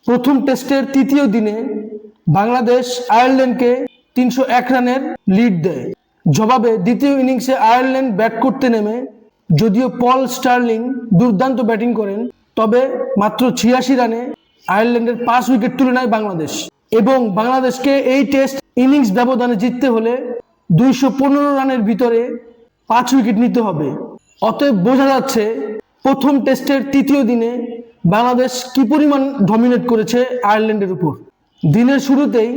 প্রথম টেস্টের তৃতীয় দিনে বাংলাদেশ আয়ারল্যান্ডকে ৩০১ রানের লিড দেয়। জবাবে দ্বিতীয় ইনিংসে আয়ারল্যান্ড ব্যাট করতে নেমে যদিও পল স্টার্লিং দুর্দান্ত ব্যাটিং করেন, তবে মাত্র ৮৬ রানে আয়ারল্যান্ডের ৫ উইকেট তুলে নেয় বাংলাদেশ এবং বাংলাদেশকে এই টেস্ট ইনিংস ব্যবধানে জিততে হলে ২১৫ রানের ভিতরে ৫ উইকেট নিতে হবে। অতএব বোঝা যাচ্ছে প্রথম টেস্টের তৃতীয় দিনে বাংলাদেশ কি পরিমাণ ডমিনেট করেছে আয়ারল্যান্ডের উপর। দিনের শুরুতেই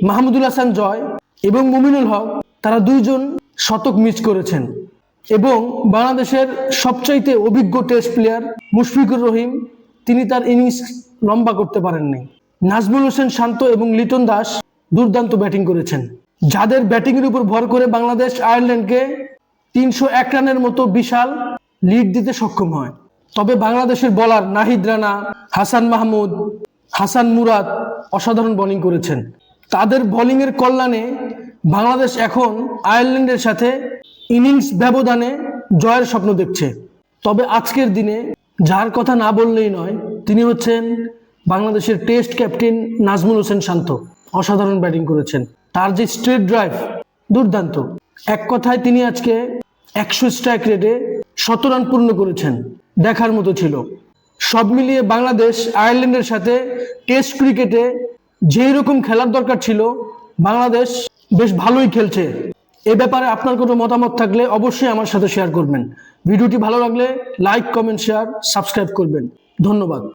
মাহমুদুল হাসান জয় এবং মুমিনুল হক তারা দুইজন শতক মিস করেছেন এবং বাংলাদেশের সবচাইতে অভিজ্ঞ টেস্ট প্লেয়ার মুশফিকুর রহিম তিনি তার ইনিংস লম্বা করতে পারেননি। নাজমুল হোসেন শান্ত এবং লিটন দাস দুর্দান্ত ব্যাটিং করেছেন, যাদের ব্যাটিংয়ের উপর ভর করে বাংলাদেশ আয়ারল্যান্ডকে ৩০১ রানের মতো বিশাল লিড দিতে সক্ষম হয়। তবে বাংলাদেশের বোলার নাহিদ রানা, হাসান মাহমুদ, হাসান মুরাদ অসাধারণ বোলিং করেছেন। তাদের বোলিংয়ের কল্যাণে বাংলাদেশ এখন আয়ারল্যান্ডের সাথে ইনিংস ব্যবধানে জয়ের স্বপ্ন দেখছে। তবে আজকের দিনে যার কথা না বললেই নয়, তিনি হচ্ছেন বাংলাদেশের টেস্ট ক্যাপ্টেন নাজমুল হোসেন শান্ত। অসাধারণ ব্যাটিং করেছেন, তার যে স্ট্রেট ড্রাইভ দুর্দান্ত। এক কথায় তিনি আজকে ১০০ স্ট্রাইক রেটে ১৭ রান পূর্ণ করেছেন, দেখার মতো ছিল। সব মিলিয়ে বাংলাদেশ আয়ারল্যান্ডের সাথে টেস্ট ক্রিকেটে যেই রকম খেলার দরকার ছিল বাংলাদেশ বেশ ভালোই খেলছে। এ ব্যাপারে আপনার কোনো মতামত থাকলে অবশ্যই আমার সাথে শেয়ার করবেন। ভিডিওটি ভালো লাগলে লাইক, কমেন্ট, শেয়ার, সাবস্ক্রাইব করবেন। ধন্যবাদ।